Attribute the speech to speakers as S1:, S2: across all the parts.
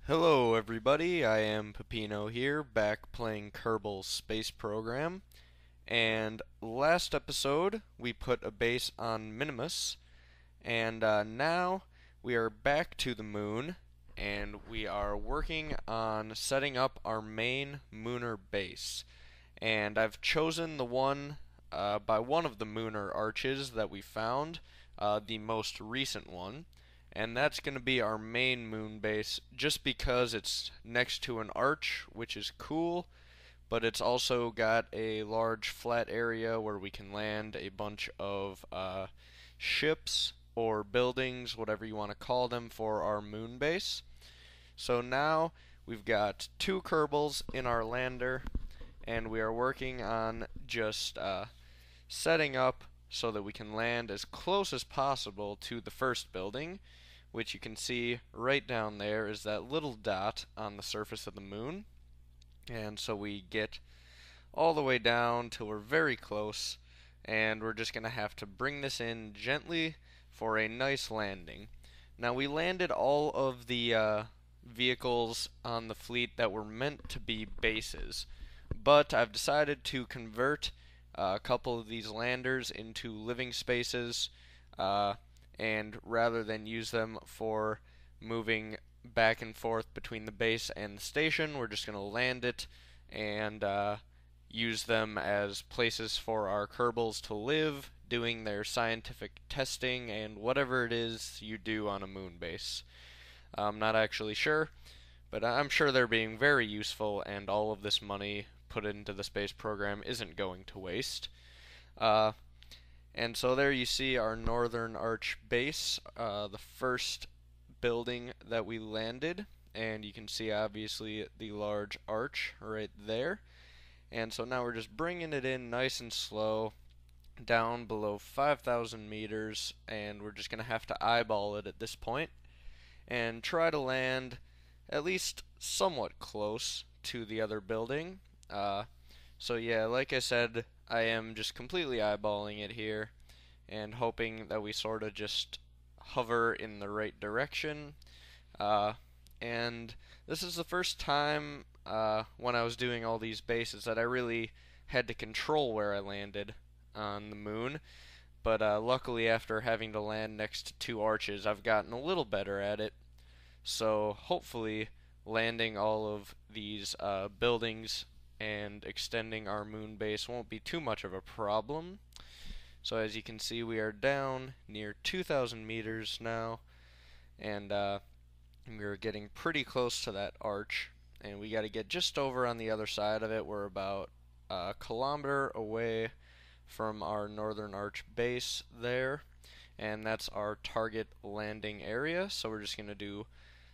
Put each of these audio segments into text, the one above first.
S1: Hello everybody, I am Peppino here, back playing Kerbal's space program. And last episode we put a base on Minimus, and now we are back to the moon, and we are working on setting up our main Munar base. And I've chosen the one by one of the Munar arches that we found, the most recent one, and that's going to be our main moon base just because it's next to an arch, which is cool, but it's also got a large flat area where we can land a bunch of ships or buildings, whatever you want to call them, for our moon base. So now we've got two Kerbals in our lander, and we are working on just setting up so that we can land as close as possible to the first building, which you can see right down there is that little dot on the surface of the moon. And so we get all the way down till we're very close, and we're just going to have to bring this in gently for a nice landing. Now, we landed all of the vehicles on the fleet that were meant to be bases, but I've decided to convert a couple of these landers into living spaces, and rather than use them for moving back and forth between the base and the station, we're just going to land it and use them as places for our Kerbals to live, doing their scientific testing and whatever it is you do on a moon base. I'm not actually sure, but I'm sure they're being very useful, and all of this money put into the space program isn't going to waste. Uh, and so there you see our northern arch base, the first building that we landed, and you can see obviously the large arch right there. And so now we're just bringing it in nice and slow down below 5,000 meters, and we're just going to have to eyeball it at this point and try to land at least somewhat close to the other building. So yeah, like I said, I am just completely eyeballing it here and hoping that we sort of just hover in the right direction. Uh, and this is the first time when I was doing all these bases that I really had to control where I landed on the moon. But luckily, after having to land next to two arches, I've gotten a little better at it. So hopefully, landing all of these buildings and extending our moon base won't be too much of a problem. So as you can see, we are down near 2,000 meters now, and we're getting pretty close to that arch, and we got to get just over on the other side of it. We're about a kilometer away from our northern arch base there, and that's our target landing area. So we're just going to do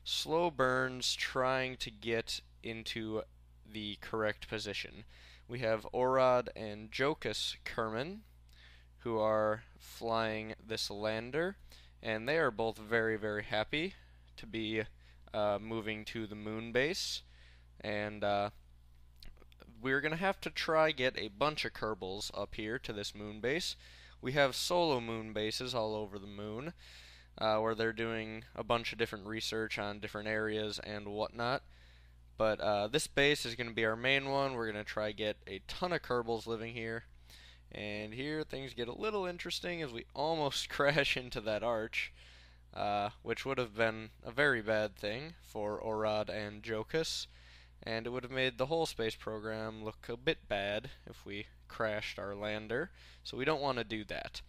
S1: slow burns trying to get into the correct position. We have Orad and Jokus Kerman, who are flying this lander, and they are both very, very happy to be moving to the moon base. And we're going to have to try get a bunch of Kerbals up here to this moon base. We have solo moon bases all over the moon, where they're doing a bunch of different research on different areas and whatnot. But this base is going to be our main one. We're going to try get a ton of Kerbals living here. And here things get a little interesting as we almost crash into that arch, which would have been a very bad thing for Orad and Jokus, and it would have made the whole space program look a bit bad if we crashed our lander, so we don't want to do that.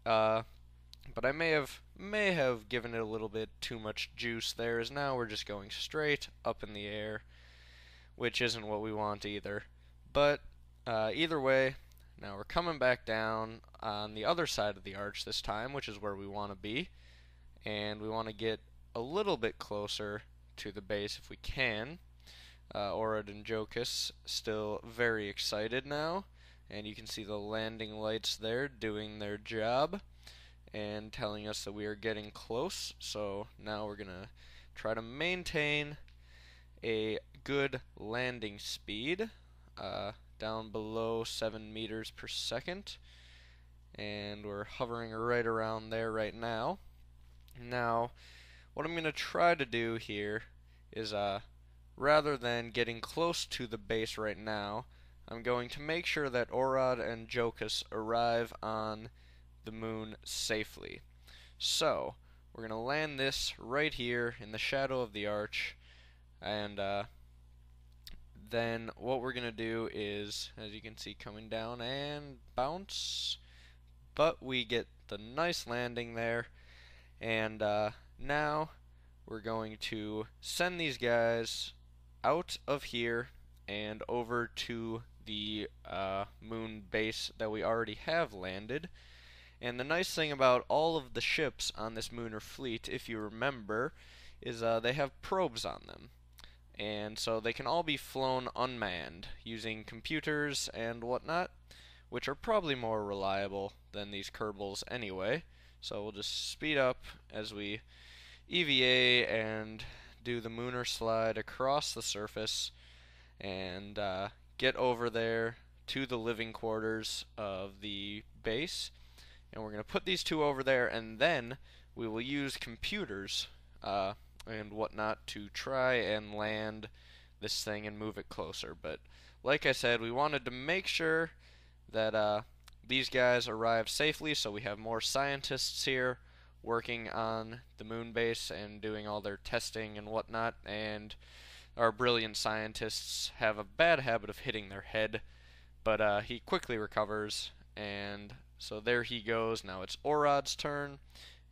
S1: But I may have given it a little bit too much juice there, as now we're just going straight up in the air, which isn't what we want either. But either way, now we're coming back down on the other side of the arch this time, which is where we want to be, and we want to get a little bit closer to the base if we can. Orad and Jokus still very excited now, and you can see the landing lights there doing their job and telling us that we are getting close. So now we're going to try to maintain a good landing speed, down below 7 meters per second, and we're hovering right around there right now. Now, what I'm going to try to do here is rather than getting close to the base right now, I'm going to make sure that Orad and Jokus arrive on the moon safely. So, we're going to land this right here in the shadow of the arch, and then what we're going to do is, as you can see, coming down and bounce, but we get the nice landing there, and now we're going to send these guys out of here and over to the moon base that we already have landed. And the nice thing about all of the ships on this Munar fleet, if you remember, is they have probes on them. And so they can all be flown unmanned using computers and whatnot, which are probably more reliable than these kerbals anyway. So we'll just speed up as we EVA and do the Munar slide across the surface and get over there to the living quarters of the base. And we're going to put these two over there, and then we will use computers and whatnot to try and land this thing and move it closer. But like I said, we wanted to make sure that these guys arrive safely, so we have more scientists here working on the moon base and doing all their testing and whatnot, and our brilliant scientists have a bad habit of hitting their head, but he quickly recovers, and so there he goes. Now it's Orad's turn,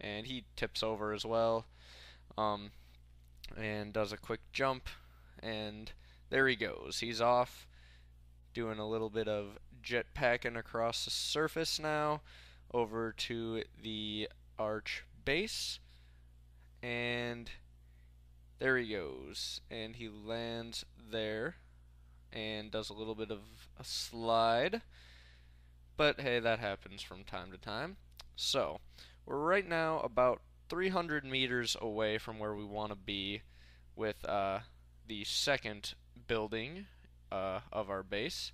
S1: and he tips over as well, and does a quick jump, and there he goes. He's off, doing a little bit of jetpacking across the surface now, over to the arch base, and there he goes, and he lands there, and does a little bit of a slide. But hey, that happens from time to time. So, we're right now about 300 meters away from where we want to be with the second building of our base.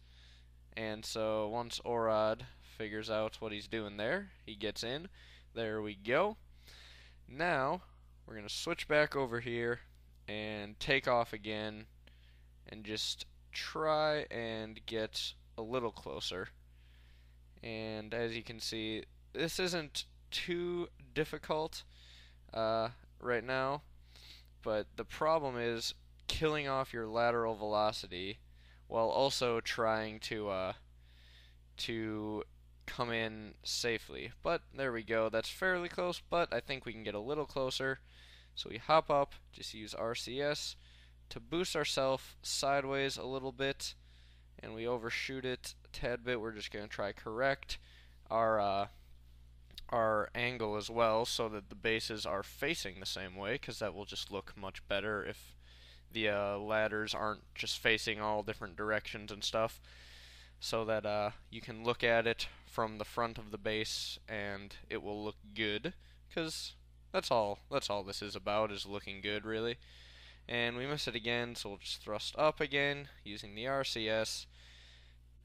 S1: And so, once Orad figures out what he's doing there, he gets in. There we go. Now, we're going to switch back over here and take off again and just try and get a little closer. And as you can see, this isn't too difficult right now, but the problem is killing off your lateral velocity while also trying to come in safely. But there we go, that's fairly close, but I think we can get a little closer. So we hop up, just use RCS to boost ourselves sideways a little bit, and we overshoot it a tad bit. We're just going to try correct our angle as well, so that the bases are facing the same way, because that will just look much better if the ladders aren't just facing all different directions and stuff, so that you can look at it from the front of the base and it will look good, because that's all this is about, is looking good, really. And we miss it again, so we'll just thrust up again using the RCS,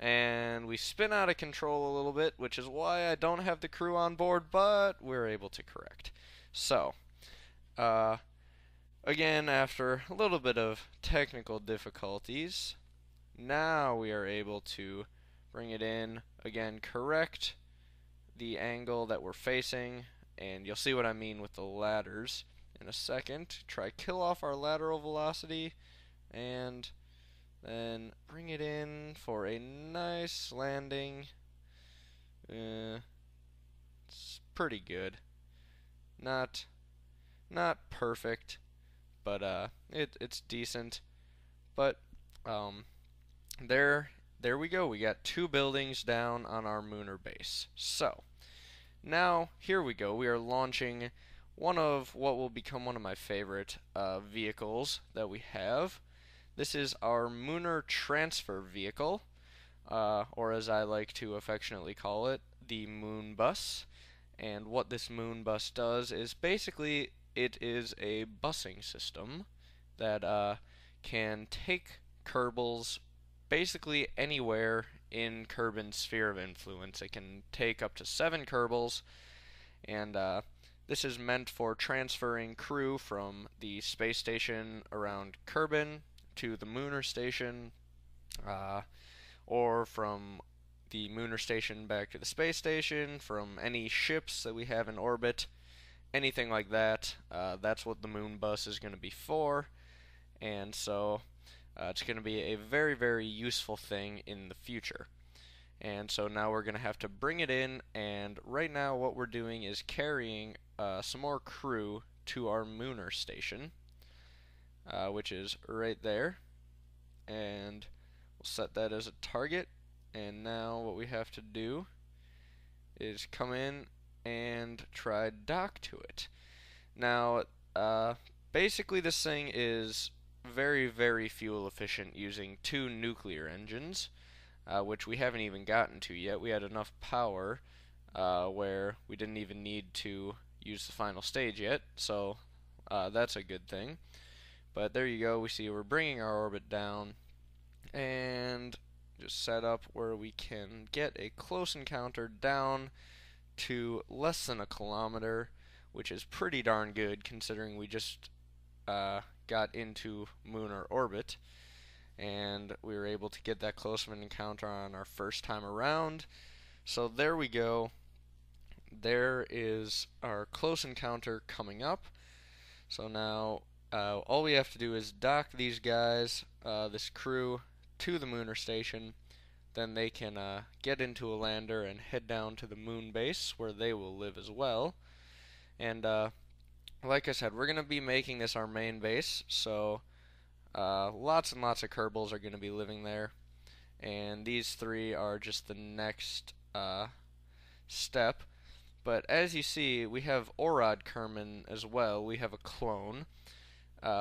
S1: and we spin out of control a little bit, which is why I don't have the crew on board, but we're able to correct. So again, after a little bit of technical difficulties, now we are able to bring it in again, correct the angle that we're facing, and you'll see what I mean with the ladders in a second. Try kill off our lateral velocity, and then bring it in for a nice landing. It's pretty good. Not perfect, but it's decent. But there we go. We got two buildings down on our Munar base. So now here we go. We are launching one of what will become one of my favorite vehicles that we have. This is our Munar transfer vehicle, or as I like to affectionately call it, the Moon Bus. And what this Moon Bus does is basically it is a busing system that can take kerbals basically anywhere in Kerbin's sphere of influence. It can take up to 7 kerbals, and This is meant for transferring crew from the space station around Kerbin to the Munar station, uh, or from the Munar station back to the space station, from any ships that we have in orbit, anything like that. That's what the moon bus is going to be for, and so it's going to be a very, very useful thing in the future. And so now we're going to have to bring it in, and right now what we're doing is carrying some more crew to our Munar station, which is right there, and we'll set that as a target. And now what we have to do is come in and try dock to it. Now, basically this thing is very, very fuel efficient using 2 nuclear engines, which we haven't even gotten to yet. We had enough power where we didn't even need to use the final stage yet, so that's a good thing. But there you go, we see we're bringing our orbit down, and just set up where we can get a close encounter down to less than a kilometer, which is pretty darn good considering we just got into lunar orbit, and we were able to get that close of an encounter on our first time around. So there we go. There is our close encounter coming up. So now all we have to do is dock these guys, this crew, to the Munar station. Then they can get into a lander and head down to the moon base where they will live as well. And like I said, we're going to be making this our main base, so lots and lots of kerbals are going to be living there. And these 3 are just the next step. But as you see, we have Orod Kerman as well. We have a clone,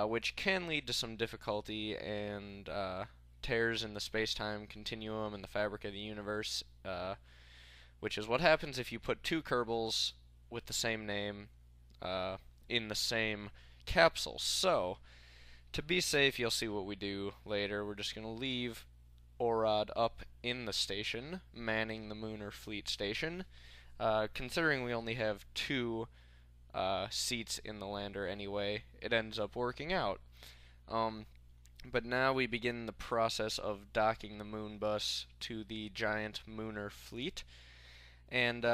S1: which can lead to some difficulty and tears in the space-time continuum and the fabric of the universe, which is what happens if you put 2 kerbals with the same name in the same capsule. So, to be safe, you'll see what we do later. We're just going to leave Orod up in the station, manning the Munar Fleet station. Considering we only have 2 seats in the lander anyway, it ends up working out. But now we begin the process of docking the moon bus to the giant Munar fleet. And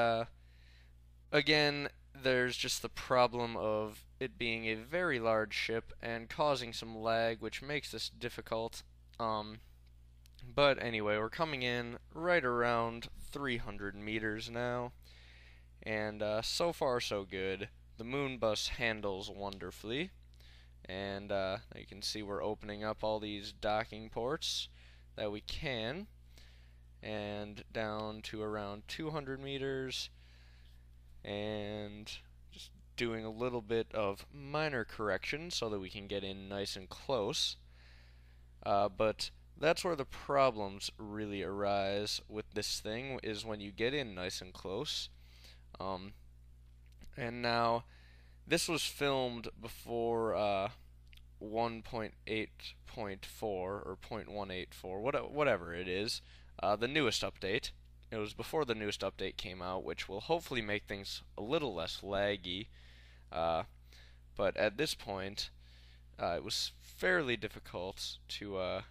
S1: again, there's just the problem of it being a very large ship and causing some lag, which makes this difficult. But anyway, we're coming in right around 300 meters now, and so far so good. The moon bus handles wonderfully, and you can see we're opening up all these docking ports that we can, and down to around 200 meters, and just doing a little bit of minor correction so that we can get in nice and close. But that's where the problems really arise with this thing, is when you get in nice and close. And now, this was filmed before 1.8.4 or 0.184, whatever it is, the newest update. It was before the newest update came out, which will hopefully make things a little less laggy. But at this point, it was fairly difficult to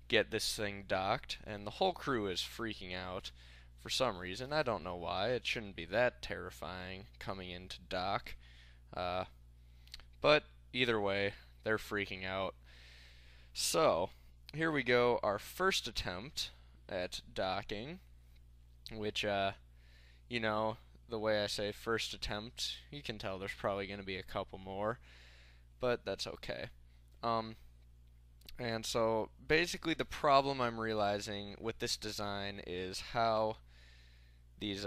S1: get this thing docked, and the whole crew is freaking out for some reason. I don't know why. It shouldn't be that terrifying coming in to dock. But either way, they're freaking out. So, here we go, our first attempt at docking, which, you know, the way I say first attempt, you can tell there's probably going to be a couple more, but that's okay. And so, basically the problem I'm realizing with this design is how these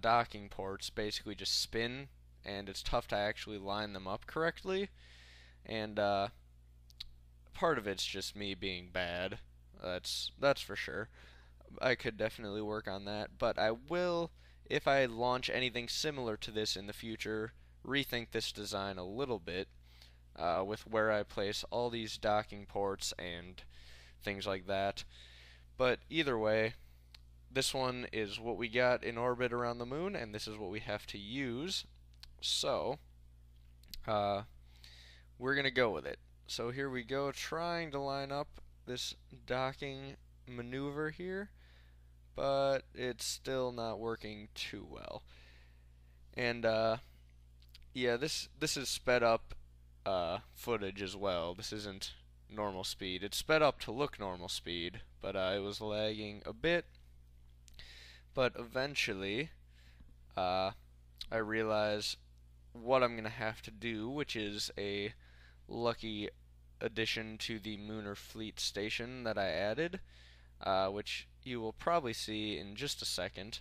S1: docking ports basically just spin, and it's tough to actually line them up correctly. And part of it's just me being bad. That's for sure. I could definitely work on that, but I will, if I launch anything similar to this in the future, rethink this design a little bit with where I place all these docking ports and things like that. But either way, this one is what we got in orbit around the moon, and this is what we have to use. So, uh, we're going to go with it. So here we go, trying to line up this docking maneuver here, but it's still not working too well. And yeah, this is sped up footage as well. This isn't normal speed. It's sped up to look normal speed, but it was lagging a bit. But eventually, I realize what I'm gonna have to do, which is a lucky addition to the Munar fleet station that I added, which you will probably see in just a second.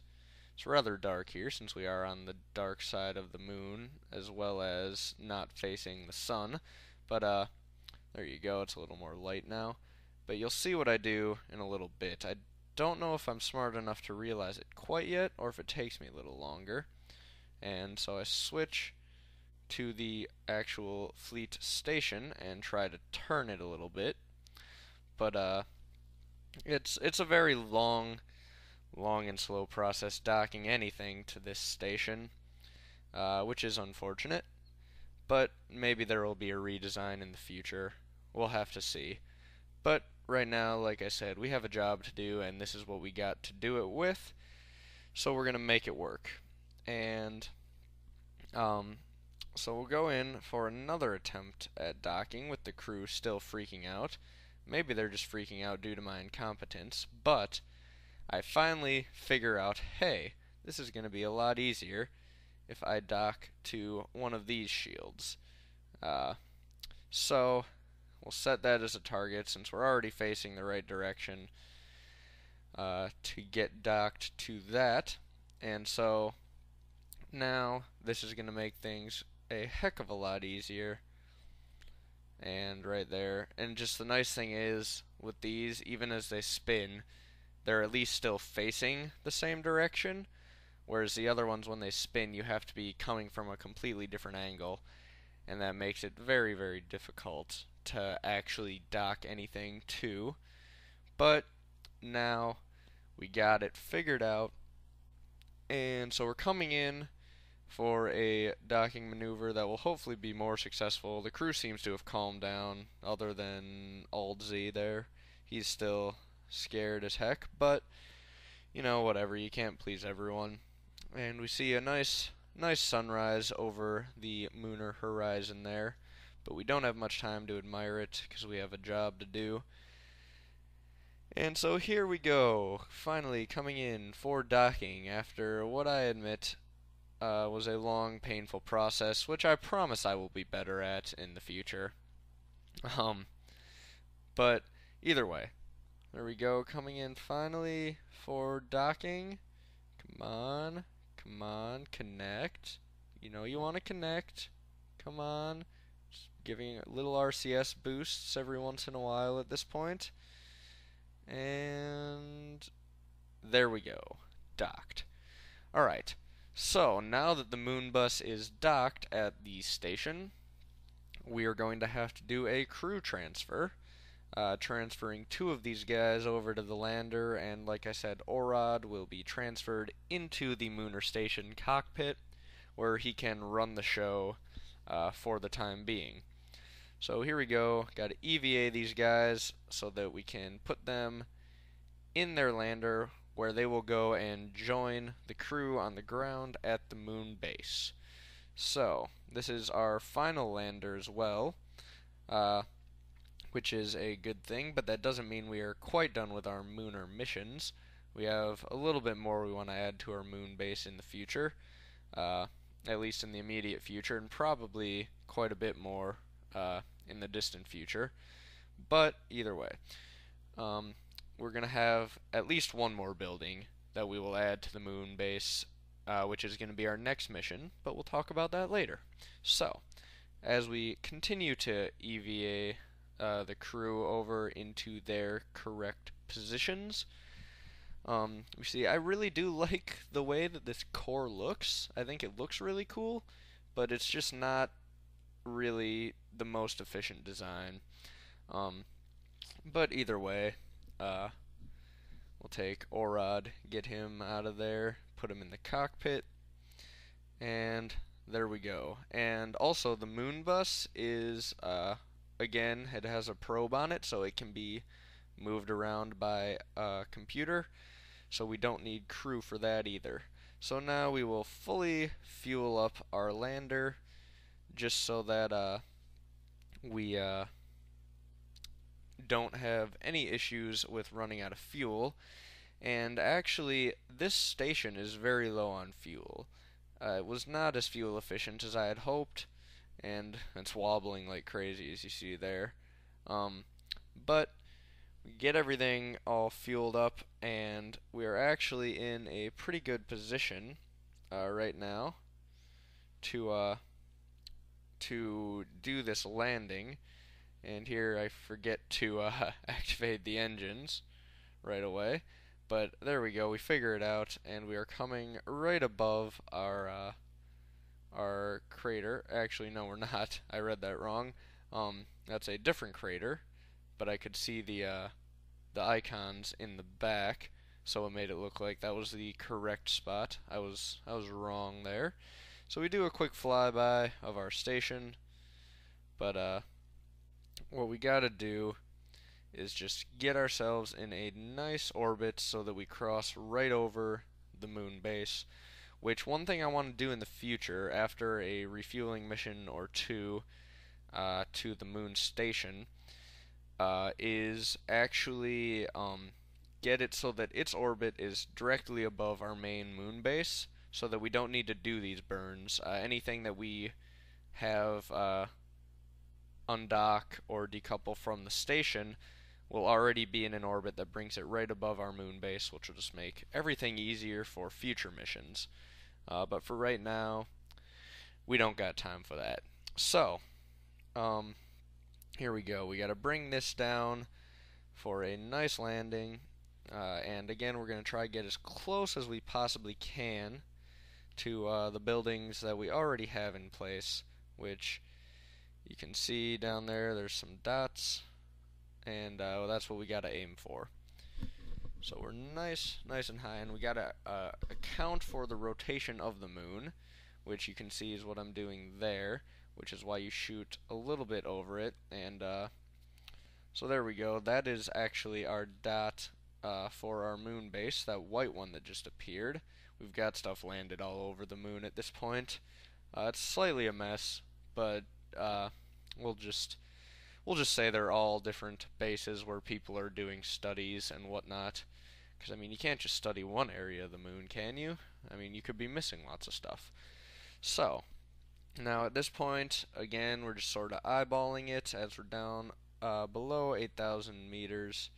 S1: It's rather dark here since we are on the dark side of the moon as well as not facing the sun. But there you go, it's a little more light now. But you'll see what I do in a little bit. I don't know if I'm smart enough to realize it quite yet or if it takes me a little longer. And so I switch to the actual fleet station and try to turn it a little bit. But it's a very long and slow process docking anything to this station, which is unfortunate, but maybe there will be a redesign in the future. We'll have to see. But right now, like I said, we have a job to do, and this is what we got to do it with, so we're going to make it work. And so we'll go in for another attempt at docking with the crew still freaking out. Maybe they're just freaking out due to my incompetence, but I finally figure out, hey, this is going to be a lot easier if I dock to one of these shields. So we'll set that as a target since we're already facing the right direction to get docked to that. And so now this is going to make things a heck of a lot easier. And right there. And just the nice thing is, with these, even as they spin, they're at least still facing the same direction, whereas the other ones, when they spin, you have to be coming from a completely different angle, and that makes it very, very difficult to actually dock anything to. But now we got it figured out, and so we're coming in for a docking maneuver that will hopefully be more successful. The crew seems to have calmed down, other than Aldzy there. He's still scared as heck, but you know, whatever, you can't please everyone. And we see a nice sunrise over the Munar horizon there, but we don't have much time to admire it because we have a job to do. And so here we go, finally coming in for docking after what I admit was a long, painful process, which I promise I will be better at in the future. But either way, there we go, coming in finally for docking. Come on, connect. You know you want to connect. Come on. Just giving little RCS boosts every once in a while at this point. And there we go, docked. Alright, so now that the moon bus is docked at the station, we are going to have to do a crew transfer. Transferring two of these guys over to the lander, and like I said, Orad will be transferred into the Munar Station cockpit, where he can run the show for the time being. So here we go, got to EVA these guys so that we can put them in their lander, where they will go and join the crew on the ground at the moon base. So, this is our final lander as well, which is a good thing, but that doesn't mean we are quite done with our Munar missions. We have a little bit more we want to add to our moon base in the future, at least in the immediate future, and probably quite a bit more in the distant future. But either way, we're going to have at least one more building that we will add to the moon base, which is going to be our next mission, but we'll talk about that later. So, as we continue to EVA the crew over into their correct positions, we see I really do like the way that this core looks. I think it looks really cool, but it's just not really the most efficient design. But either way, We'll take Orod, get him out of there, put him in the cockpit, and there we go. And also the moon bus is, again, it has a probe on it, so it can be moved around by a computer, so we don't need crew for that either. So now we will fully fuel up our lander, just so that we don't have any issues with running out of fuel. And actually, this station is very low on fuel. It was not as fuel efficient as I had hoped, and it's wobbling like crazy as you see there. But we get everything all fueled up, and we are actually in a pretty good position right now to do this landing. And here I forget to activate the engines right away. But there we go, we figure it out, and we are coming right above our crater. Actually, no, we're not. I read that wrong. That's a different crater, but I could see the icons in the back, so it made it look like that was the correct spot. I was wrong there. So we do a quick flyby of our station, but what we gotta do is just get ourselves in a nice orbit so that we cross right over the moon base. Which, one thing I want to do in the future, after a refueling mission or two to the moon station, is actually get it so that its orbit is directly above our main moon base, so that we don't need to do these burns. Anything that we have undock or decouple from the station will already be in an orbit that brings it right above our moon base, which will just make everything easier for future missions. But for right now, we don't got time for that. So, here we go. We got to bring this down for a nice landing. And again, we're going to try to get as close as we possibly can to the buildings that we already have in place, which you can see down there, there's some dots, and well, that's what we got to aim for. So we're nice and high, and we got to account for the rotation of the moon, which you can see is what I'm doing there, which is why you shoot a little bit over it. And so there we go. That is actually our dot for our moon base, that white one that just appeared. We've got stuff landed all over the moon at this point. It's slightly a mess, but we'll just say they're all different bases where people are doing studies and whatnot. Because, I mean, you can't just study one area of the moon, can you? I mean, you could be missing lots of stuff. So, now at this point, again, we're just sort of eyeballing it as we're down below 8,000 meters.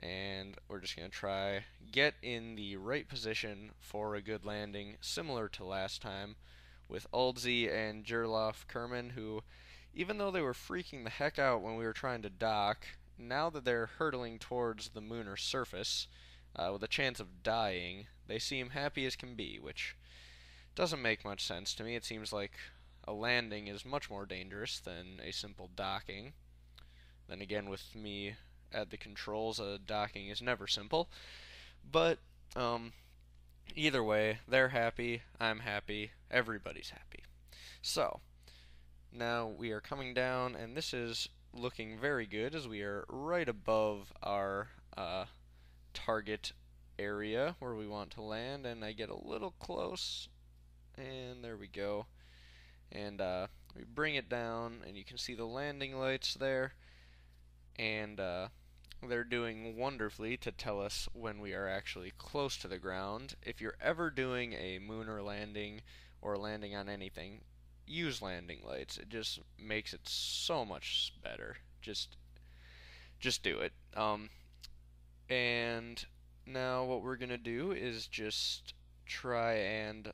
S1: And we're just going to try get in the right position for a good landing, similar to last time, with Uldzi and Gerloff Kerman, who, even though they were freaking the heck out when we were trying to dock, now that they're hurtling towards the lunar surface, with a chance of dying, they seem happy as can be, which doesn't make much sense to me. It seems like a landing is much more dangerous than a simple docking. Then again, with me at the controls, docking is never simple. But, either way, they're happy, I'm happy, everybody's happy. So, now we are coming down, and this is looking very good as we are right above our target area where we want to land, and I get a little close, and there we go. And we bring it down, and you can see the landing lights there, and they're doing wonderfully to tell us when we are actually close to the ground. If you're ever doing a lunar landing or landing on anything, use landing lights. It just makes it so much better. Just do it. And now what we're gonna do is just try and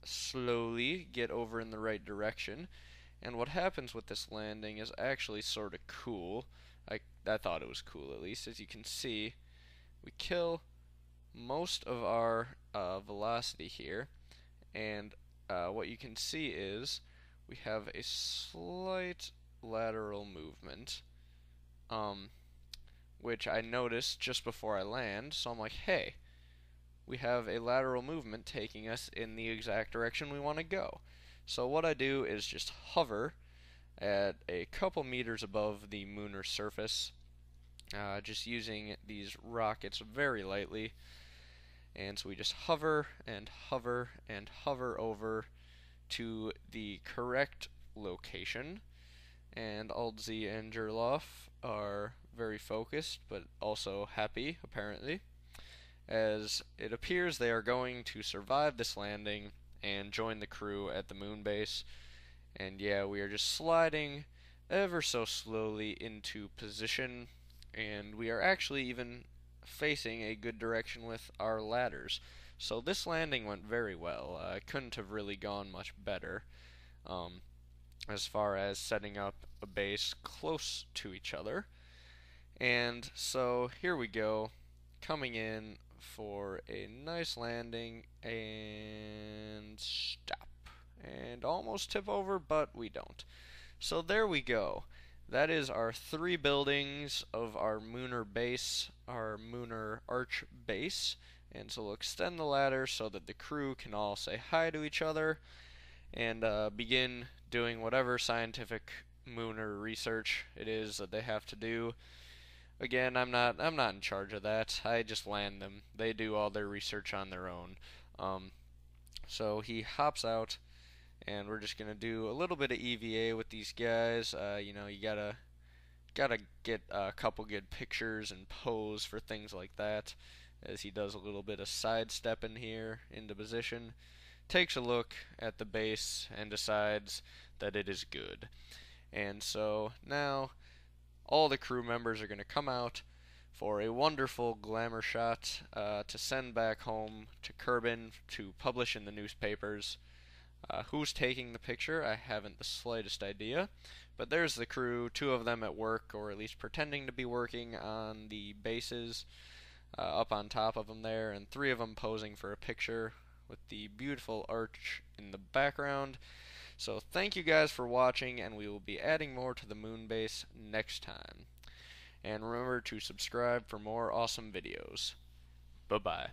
S1: slowly get over in the right direction. And what happens with this landing is actually sort of cool. I thought it was cool, at least. As you can see, we kill most of our velocity here, and what you can see is we have a slight lateral movement, which I noticed just before I land, so I'm like, hey, we have a lateral movement taking us in the exact direction we want to go. So what I do is just hover at a couple meters above the Munar surface, just using these rockets very lightly. And so we just hover and hover and hover over to the correct location. And Aldzi and Gerloff are very focused, but also happy, apparently, as it appears they are going to survive this landing and join the crew at the moon base. And yeah, we are just sliding ever so slowly into position, and we are actually even facing a good direction with our ladders. So this landing went very well. Couldn't have really gone much better um, as far as setting up a base close to each other. And so here we go, coming in for a nice landing and stop. And almost tip over, but we don't. So there we go. That is our 3 buildings of our Munar base, our Munar arch base. And so we'll extend the ladder so that the crew can all say hi to each other and begin doing whatever scientific Munar research it is that they have to do. Again, I'm not in charge of that. I just land them. They do all their research on their own. So he hops out, and we're just gonna do a little bit of EVA with these guys. You know, you gotta get a couple good pictures and pose for things like that. As he does a little bit of sidestepping here into position, takes a look at the base and decides that it is good. And so now all the crew members are going to come out for a wonderful glamour shot to send back home to Kerbin to publish in the newspapers. Who's taking the picture? I haven't the slightest idea. But there's the crew, 2 of them at work, or at least pretending to be working on the bases up on top of them there, and 3 of them posing for a picture with the beautiful arch in the background. So thank you guys for watching, and we will be adding more to the moon base next time. And remember to subscribe for more awesome videos. Bye-bye.